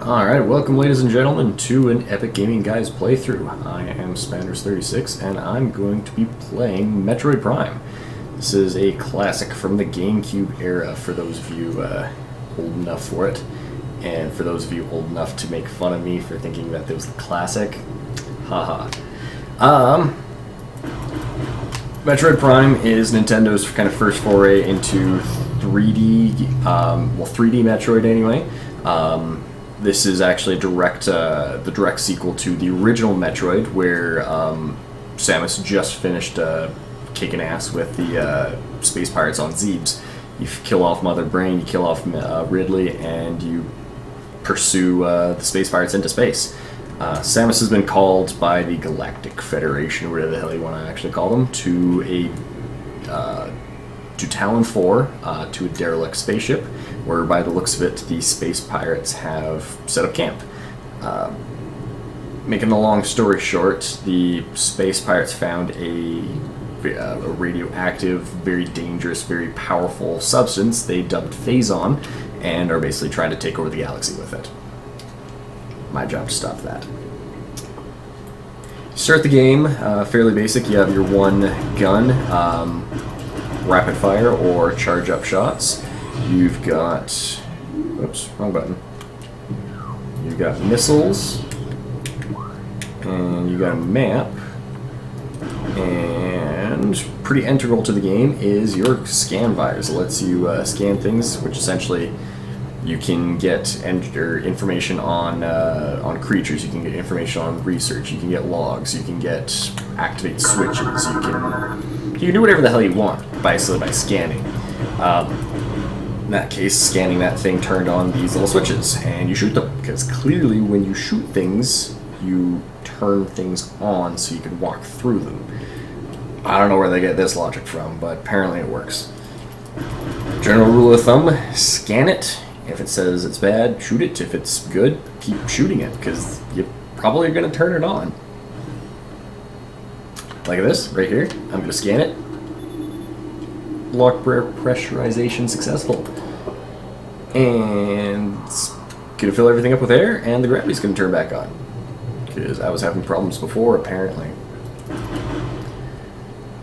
Alright, welcome ladies and gentlemen to an Epic Gaming Guys playthrough. I am Smanders36 and I'm going to be playing Metroid Prime. This is a classic from the Gamecube era for those of you old enough for it. And for those of you old enough to make fun of me for thinking that it was the classic, haha. Metroid Prime is Nintendo's kind of first foray into 3D, 3D Metroid anyway. This is actually the direct sequel to the original Metroid, where Samus just finished kicking ass with the space pirates on Zebes. You kill off Mother Brain, you kill off Ridley, and you pursue the space pirates into space. Samus has been called by the Galactic Federation, or whatever the hell you want to actually call them, to Talon 4, to a derelict spaceship, where by the looks of it, the space pirates have set up camp. Making the long story short, the space pirates found a radioactive, very dangerous, very powerful substance they dubbed Phazon, and are basically trying to take over the galaxy with it. My job to stop that. Start the game, fairly basic. You have your one gun, rapid fire or charge up shots. You've got, oops, wrong button. You've got missiles, and you got a map, and pretty integral to the game is your scan virus. It lets you scan things, which essentially you can get information on creatures. You can get information on research. You can get logs. You can activate switches. You can do whatever the hell you want by scanning. In that case, scanning that thing turned on these little switches, and you shoot them, because clearly when you shoot things, you turn things on so you can walk through them. I don't know where they get this logic from, but apparently it works. General rule of thumb, scan it. If it says it's bad, shoot it. If it's good, keep shooting it, because you're probably going to turn it on. Like this, right here. I'm going to scan it. Lock pressurization successful. And it's going to fill everything up with air, and the gravity's going to turn back on. Because I was having problems before, apparently.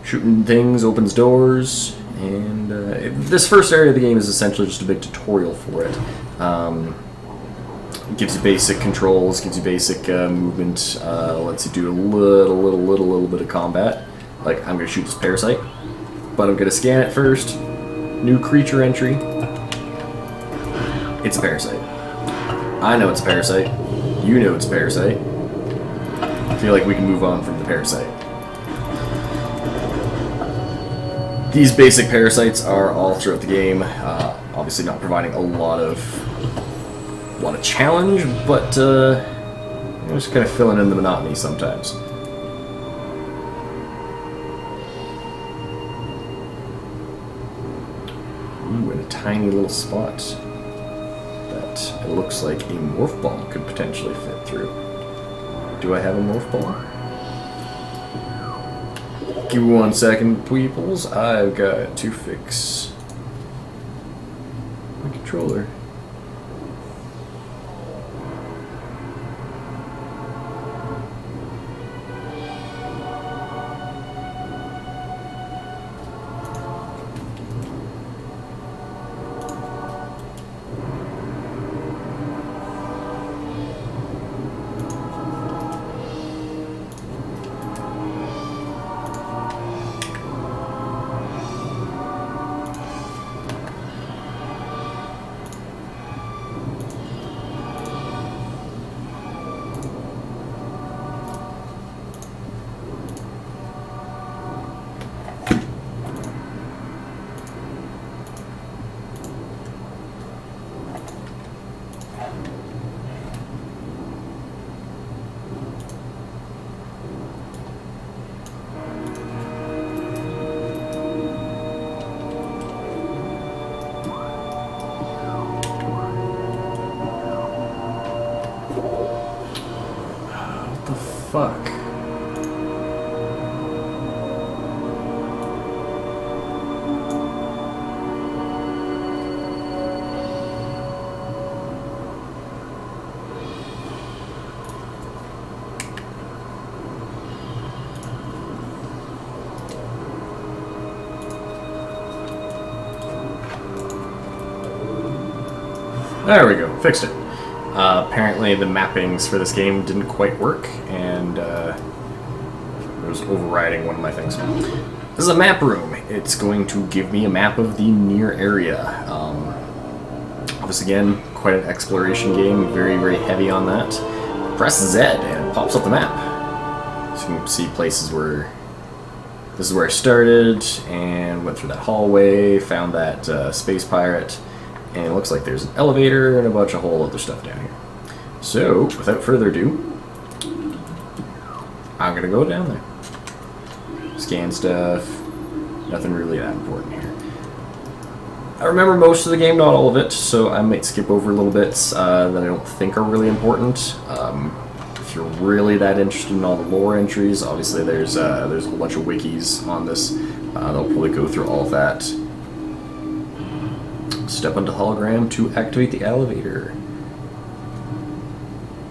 Shooting things opens doors, and this first area of the game is essentially just a big tutorial for it. It gives you basic controls, gives you basic movement, lets you do a little bit of combat. Like, I'm going to shoot this parasite, but I'm going to scan it first. New creature entry. It's a parasite. I know it's a parasite. You know it's a parasite. I feel like we can move on from the parasite. These basic parasites are all throughout the game, obviously not providing a lot of challenge, but just kind of filling in the monotony sometimes. Ooh, in a tiny little spot that it looks like a morph ball could potentially fit through. Do I have a morph ball? Give me 1 second, peoples. I've got to fix my controller. Fuck. There we go, fixed it. Apparently the mappings for this game didn't quite work, and it was overriding one of my things. This is a map room. It's going to give me a map of the near area. This again, quite an exploration game, very, very heavy on that. Press Z and it pops up the map. So you can see places where... This is where I started, and went through that hallway, found that space pirate, and it looks like there's an elevator and a bunch of whole other stuff down here. So, without further ado, I'm gonna go down there. Scan stuff, nothing really that important here. I remember most of the game, not all of it, so I might skip over little bits that I don't think are really important. If you're really that interested in all the lore entries, obviously there's a whole bunch of wikis on this. They'll probably go through all of that. Step onto hologram to activate the elevator.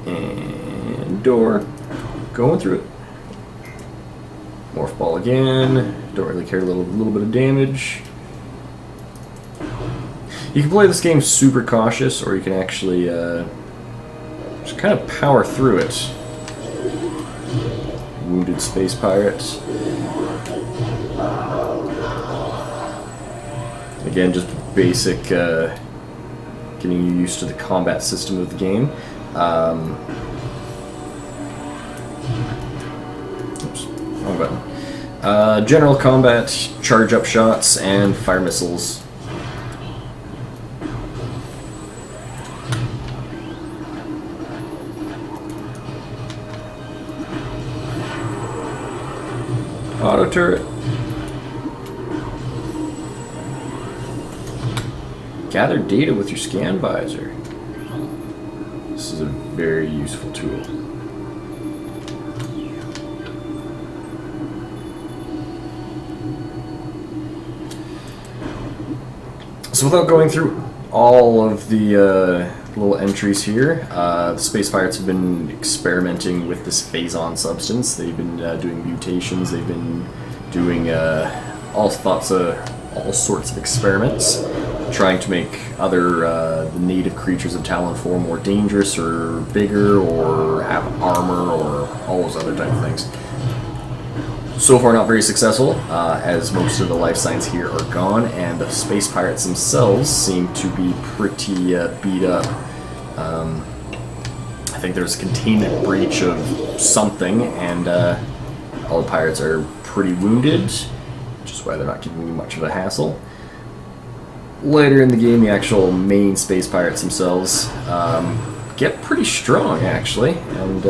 And door. Going through it. Morph ball again. Don't really care, a little bit of damage. You can play this game super cautious, or you can actually just kind of power through it. Wounded space pirates. Again, just basic getting you used to the combat system of the game. Oops, wrong button. General combat, charge up shots, and fire missiles. Auto turret. Gather data with your scan visor. This is a very useful tool. So without going through all of the little entries here, the space pirates have been experimenting with this phazon substance. They've been doing mutations. They've been doing all sorts of experiments, trying to make other the native creatures of Talon 4 more dangerous or bigger or have armor or all those other type of things. So far not very successful, as most of the life signs here are gone, and the space pirates themselves seem to be pretty beat up. I think there's a containment breach of something, and all the pirates are pretty wounded, which is why they're not giving me much of a hassle. Later in the game, the actual main space pirates themselves get pretty strong, actually, and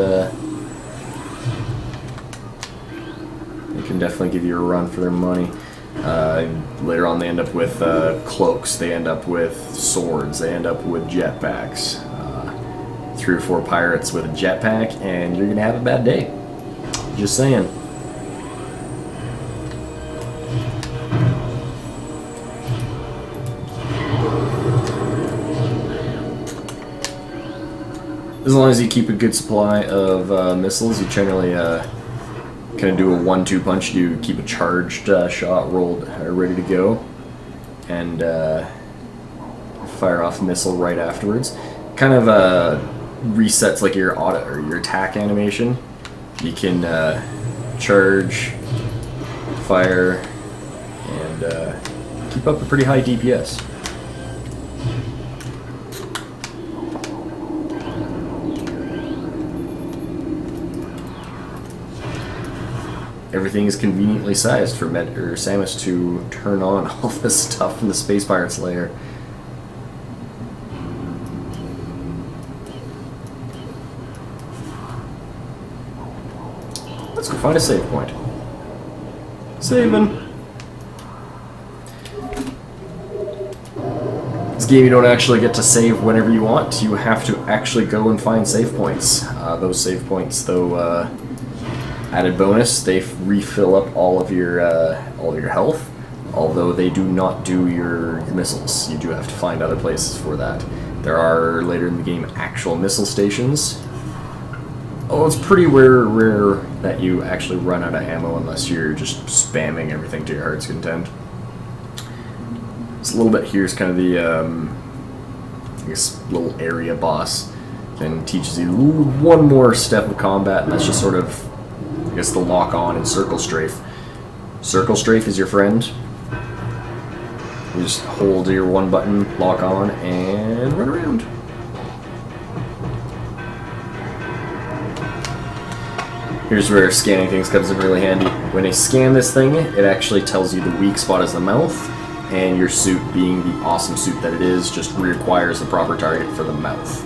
they can definitely give you a run for their money. Later on, they end up with cloaks, they end up with swords, they end up with jetpacks. 3 or 4 pirates with a jetpack, and you're gonna have a bad day. Just saying. As long as you keep a good supply of missiles, you generally kind of do a 1-2 punch. You keep a charged shot rolled ready to go, and fire off a missile right afterwards. Kind of resets like your auto or your attack animation. You can charge, fire, and keep up a pretty high DPS. Everything is conveniently sized for Samus to turn on all this stuff in the Space Pirates lair. Let's go find a save point. Saving. This game you don't actually get to save whenever you want. You have to actually go and find save points. Those save points, though, added bonus, they refill up all of your health. Although they do not do your missiles. You do have to find other places for that. There are later in the game actual missile stations. Oh, it's pretty rare that you actually run out of ammo unless you're just spamming everything to your heart's content. It's a little bit here's kind of the this little area boss. Then teaches you one more step of combat, and that's just sort of, I guess, the lock on and circle strafe. Circle strafe is your friend. You just hold your one button, lock on, and run around. Here's where scanning things comes in really handy. When I scan this thing, it actually tells you the weak spot is the mouth, and your suit, being the awesome suit that it is, just requires the proper target for the mouth.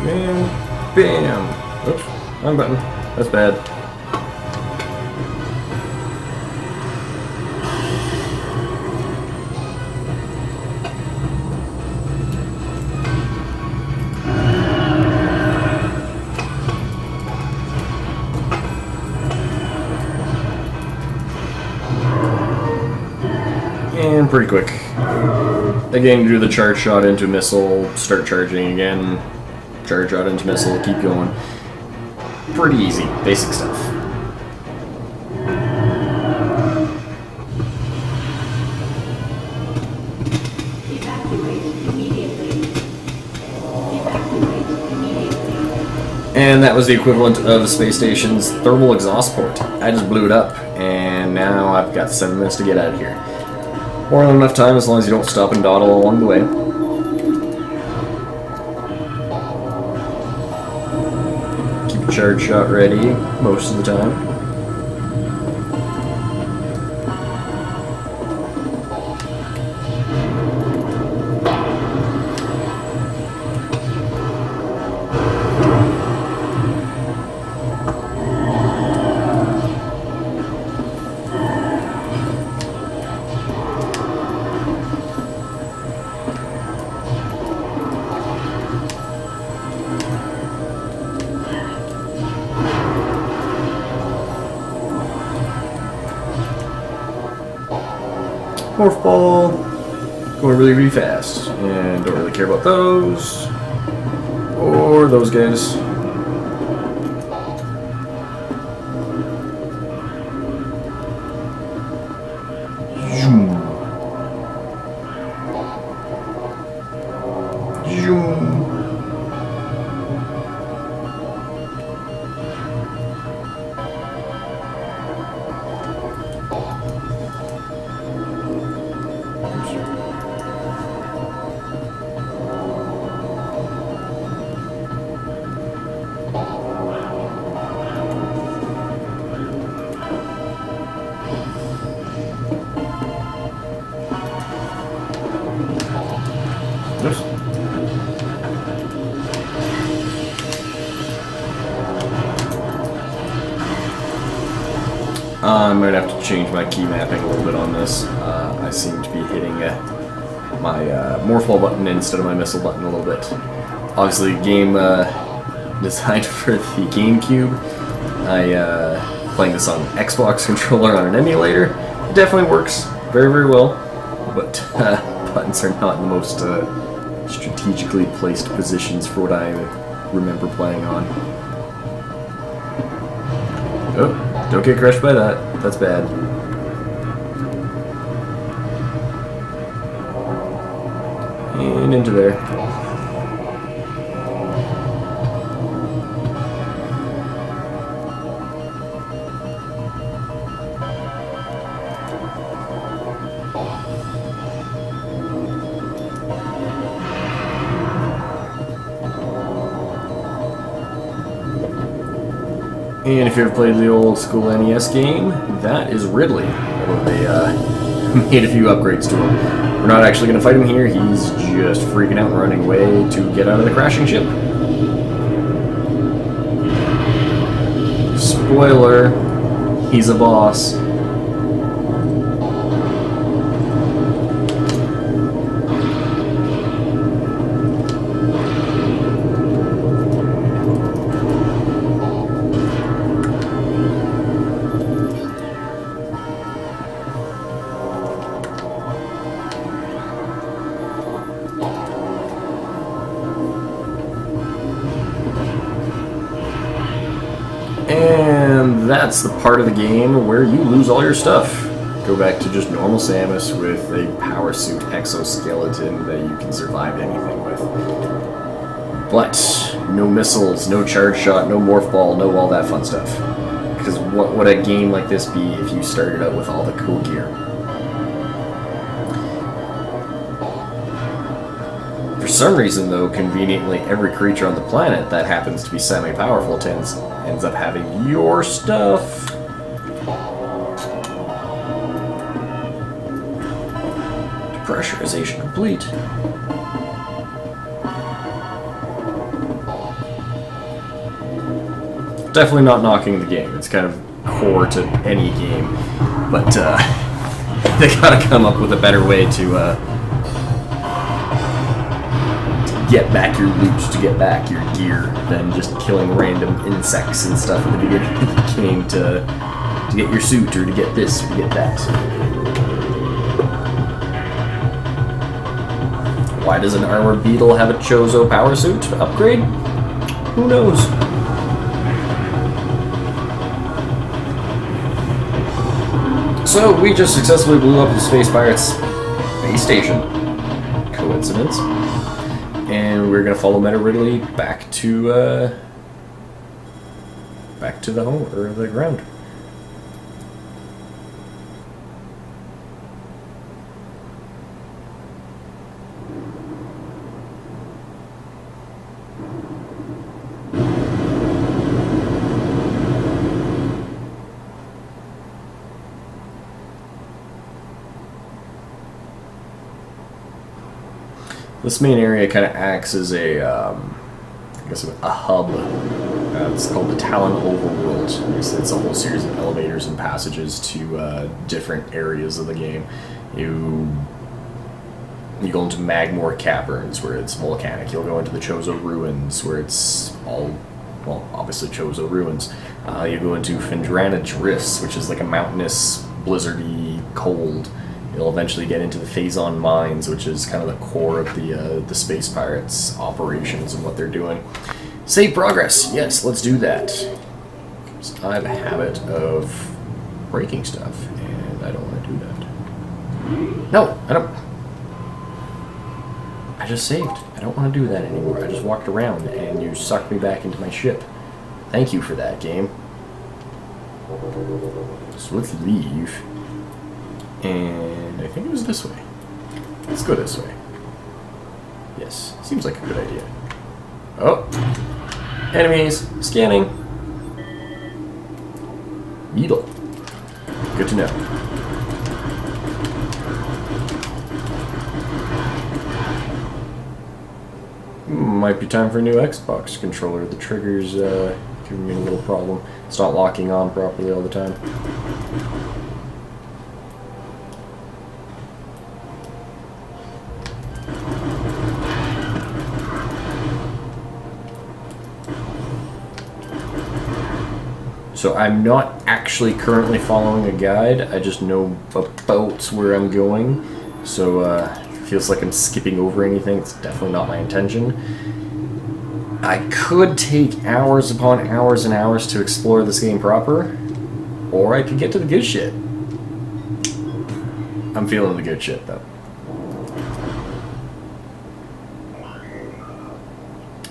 Bam, bam. Oops, wrong button. That's bad. And pretty quick. Again, do the charge shot into missile, start charging again, charge shot into missile, keep going. Pretty easy, basic stuff. And that was the equivalent of the space station's thermal exhaust port. I just blew it up, and now I've got 7 minutes to get out of here. More than enough time as long as you don't stop and dawdle along the way. Keep your charge shot ready most of the time. Morph ball, going really, really fast, and don't really care about those, or those guys. Zoom. Zoom. Oops. I might have to change my key mapping a little bit on this. I seem to be hitting my morph ball button instead of my missile button a little bit. Obviously, game designed for the Gamecube. Playing this on Xbox controller on an emulator. It definitely works very, very well, but buttons are not in the most strategically placed positions for what I remember playing on. Oh, don't get crushed by that. That's bad. And into there. And if you ever played the old school NES game, that is Ridley. Although they made a few upgrades to him. We're not actually going to fight him here, he's just freaking out and running away to get out of the crashing ship. Spoiler, he's a boss. And that's the part of the game where you lose all your stuff. Go back to just normal Samus with a power suit exoskeleton that you can survive anything with. But no missiles, no charge shot, no morph ball, no all that fun stuff. Because what would a game like this be if you started out with all the cool gear? For some reason, though, conveniently, every creature on the planet that happens to be semi-powerful ends up having your stuff. Depressurization complete. Definitely not knocking the game. It's kind of core to any game, but they gotta come up with a better way to get back your loot, to get back your gear, than just killing random insects and stuff at the beginning of the game to get your suit or to get this or to get that. Why does an armored beetle have a Chozo power suit upgrade? Who knows? So, we just successfully blew up the Space Pirates base station. Coincidence. And we're gonna follow Meta Ridley back to the home, or the ground. This main area kind of acts as a hub. It's called the Talon Overworld. It's a whole series of elevators and passages to different areas of the game. You go into Magmore Caverns, where it's volcanic. You'll go into the Chozo Ruins, where it's all, well, obviously Chozo Ruins. You go into Fendrana Drifts, which is like a mountainous, blizzardy, cold. You'll eventually get into the Phazon Mines, which is kind of the core of the Space Pirates operations and what they're doing. Save progress! Yes, let's do that. I have a habit of breaking stuff, and I don't want to do that. No, I don't. I just saved. I don't want to do that anymore. I just walked around, and you sucked me back into my ship. Thank you for that, game. So let's leave. And I think it was this way. Let's go this way. Yes, seems like a good idea. Oh! Enemies! Scanning! Beetle. Good to know. Might be time for a new Xbox controller. The trigger's giving me a little problem. It's not locking on properly all the time. So I'm not actually currently following a guide, I just know about where I'm going. So if it feels like I'm skipping over anything, it's definitely not my intention. I could take hours upon hours and hours to explore this game proper, or I could get to the good shit. I'm feeling the good shit though.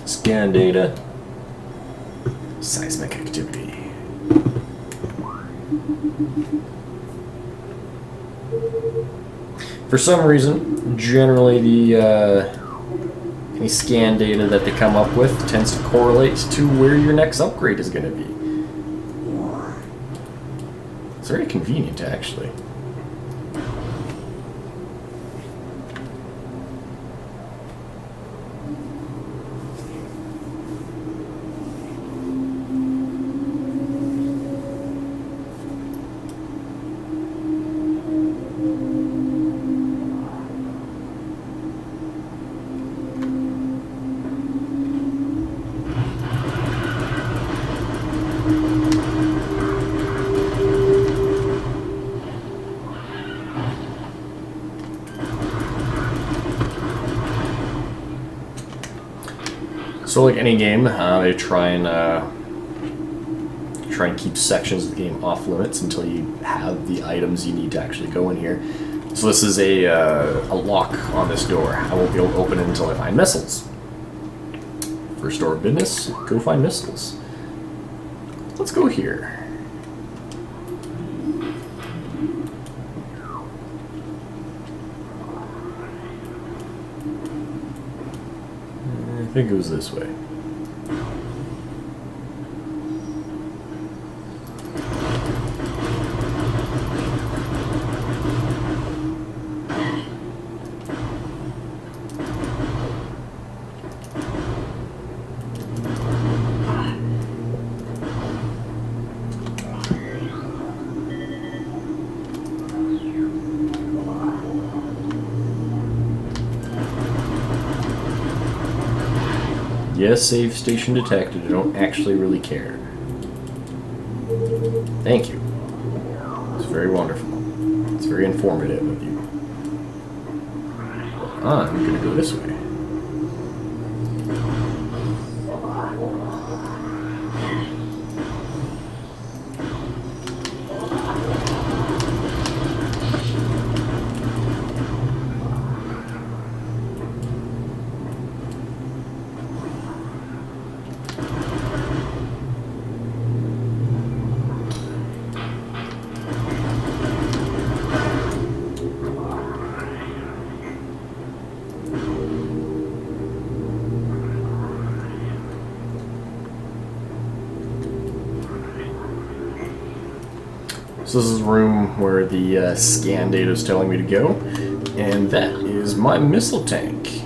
Scan data. Seismic activity. For some reason, generally any scan data that they come up with tends to correlate to where your next upgrade is going to be. It's very convenient, actually. So like any game, they try and try and keep sections of the game off limits until you have the items you need to actually go in here. So this is a lock on this door. I won't be able to open it until I find missiles. First order of business, go find missiles. Let's go here. I think it was this way. Yes, save station detected. I don't actually really care. Thank you. It's very wonderful. It's very informative of you. I'm gonna go this way. So this is the room where the scan data is telling me to go, and that is my missile tank.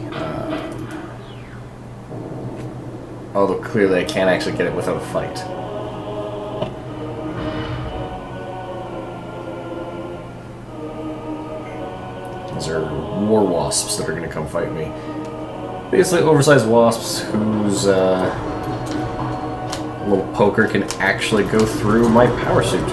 Although clearly I can't actually get it without a fight. These are war wasps that are going to come fight me. Basically oversized wasps whose little poker can actually go through my power suit.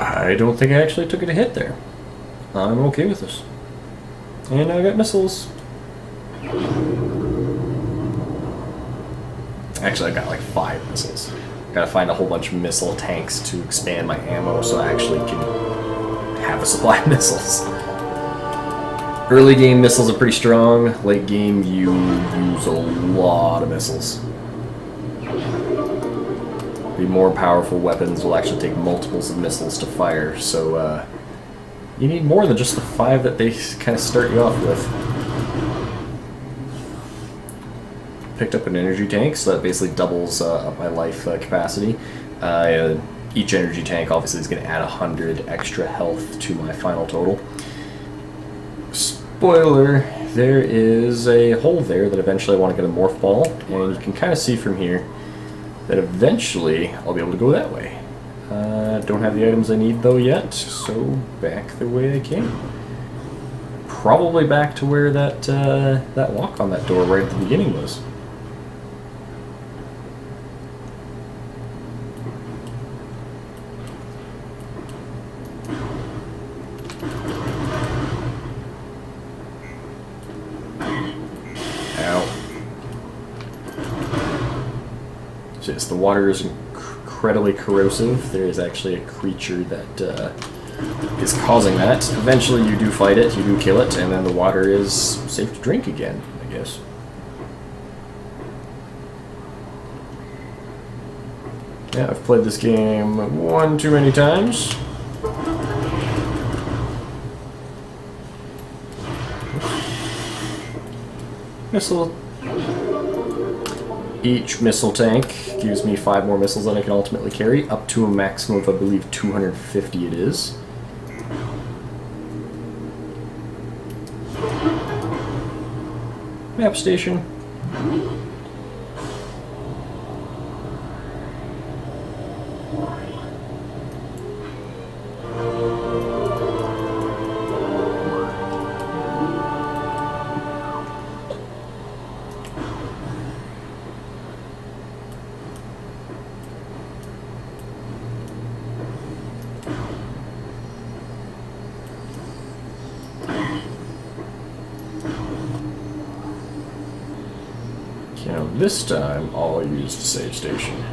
I don't think I actually took it a hit there. I'm okay with this. And I got missiles. Actually, I got like 5 missiles. Gotta find a whole bunch of missile tanks to expand my ammo so I actually can have a supply of missiles. Early game missiles are pretty strong. Late game you use a lot of missiles. The more powerful weapons will actually take multiples of missiles to fire, so you need more than just the 5 that they kind of start you off with. Picked up an energy tank, so that basically doubles up my life capacity. Each energy tank obviously is going to add 100 extra health to my final total. Spoiler, there is a hole there that eventually I want to get a morph ball, and you can kind of see from here that eventually I'll be able to go that way. Don't have the items I need though yet, so back the way I came. Probably back to where that that lock on that door right at the beginning was. Yes, the water is incredibly corrosive. There is actually a creature that is causing that. Eventually you do fight it, you do kill it, and then the water is safe to drink again, I guess. Yeah, I've played this game one too many times. Missile. Each missile tank gives me 5 more missiles that I can ultimately carry, up to a maximum of, I believe, 250 it is. Map station. Now this time I'll use the save station.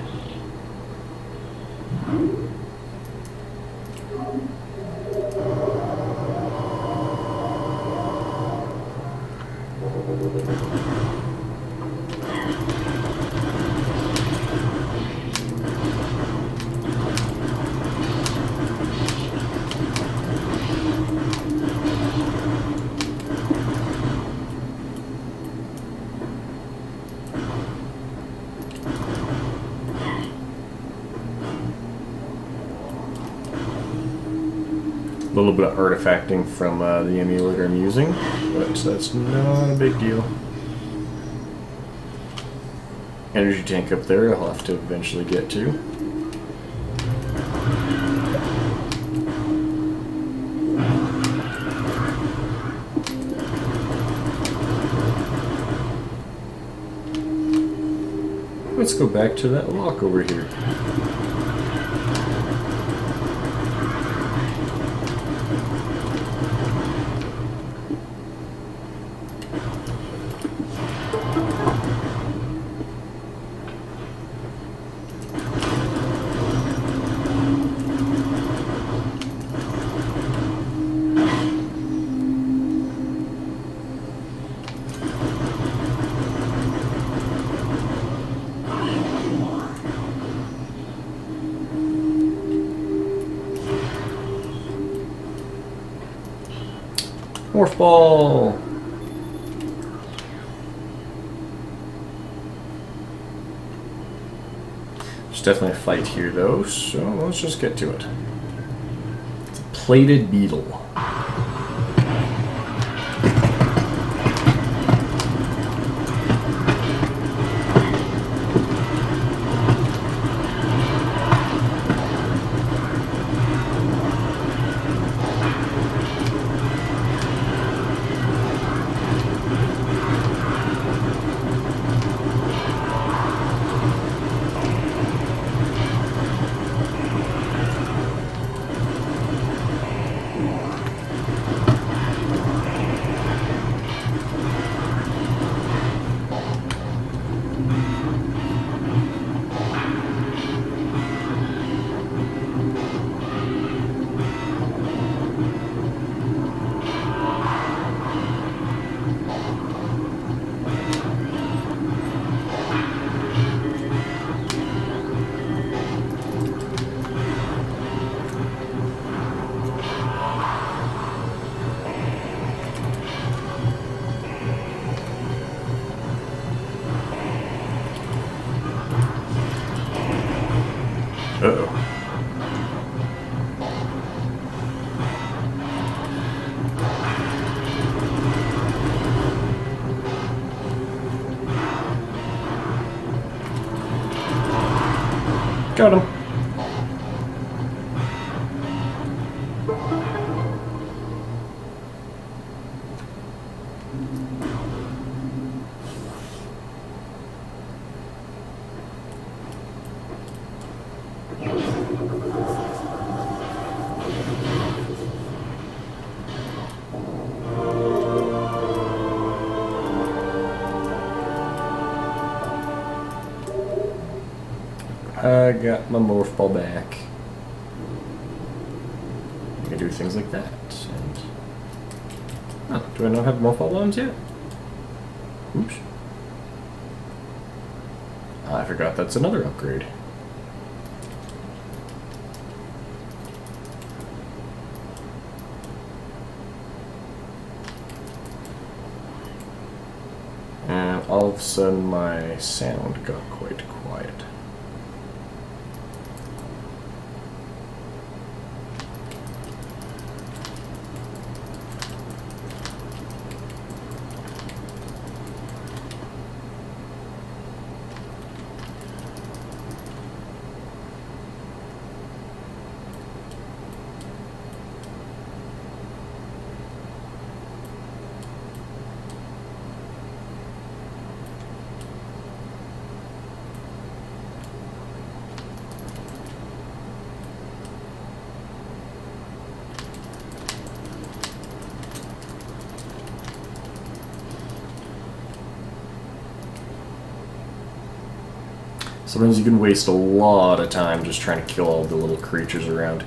A little bit of artifacting from the emulator I'm using, but that's not a big deal. Energy tank up there I'll have to eventually get to. Let's go back to that lock over here. Morph ball! There's definitely a fight here though, so let's just get to it. It's a plated beetle. Uh-oh. Got him. I got my morph ball back. I can do things like that. And oh, do I not have morph ball bombs yet? Oops. I forgot that's another upgrade. all of a sudden my sound got quite quiet. Sometimes you can waste a lot of time just trying to kill all the little creatures around.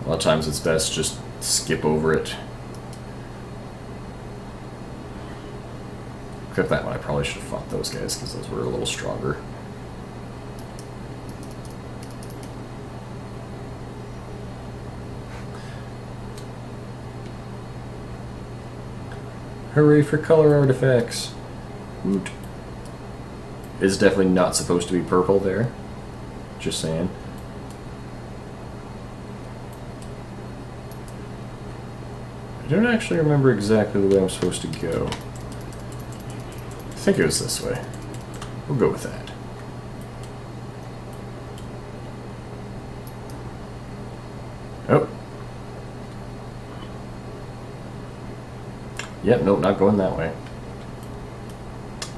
A lot of times it's best just skip over it. Except that one, I probably should have fought those guys because those were a little stronger. Hooray for color artifacts! Woot. It's definitely not supposed to be purple there. Just saying. I don't actually remember exactly the way I'm supposed to go. I think it was this way. We'll go with that. Oh. Yep, nope, not going that way.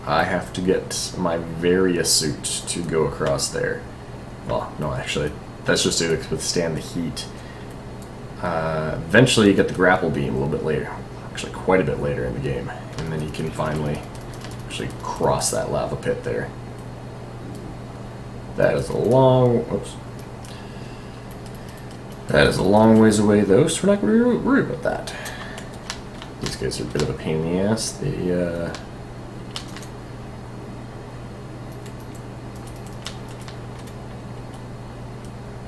I have to get my various suit to go across there. Well, no, actually, that's just to withstand the heat. Eventually you get the grapple beam a little bit later. Actually, quite a bit later in the game. And then you can finally actually cross that lava pit there. That is a long... Oops. That is a long ways away, though, so we're not going to worry about that. These guys are a bit of a pain in the ass. They,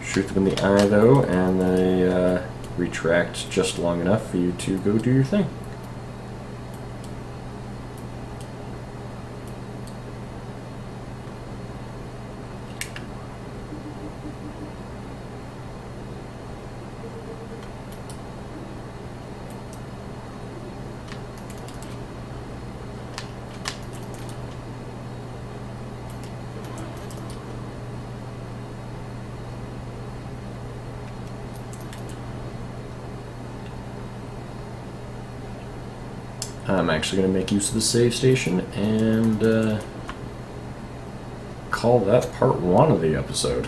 shoot them in the eye, though, and they retract just long enough for you to go do your thing. I'm actually going to make use of the save station and call that part 1 of the episode.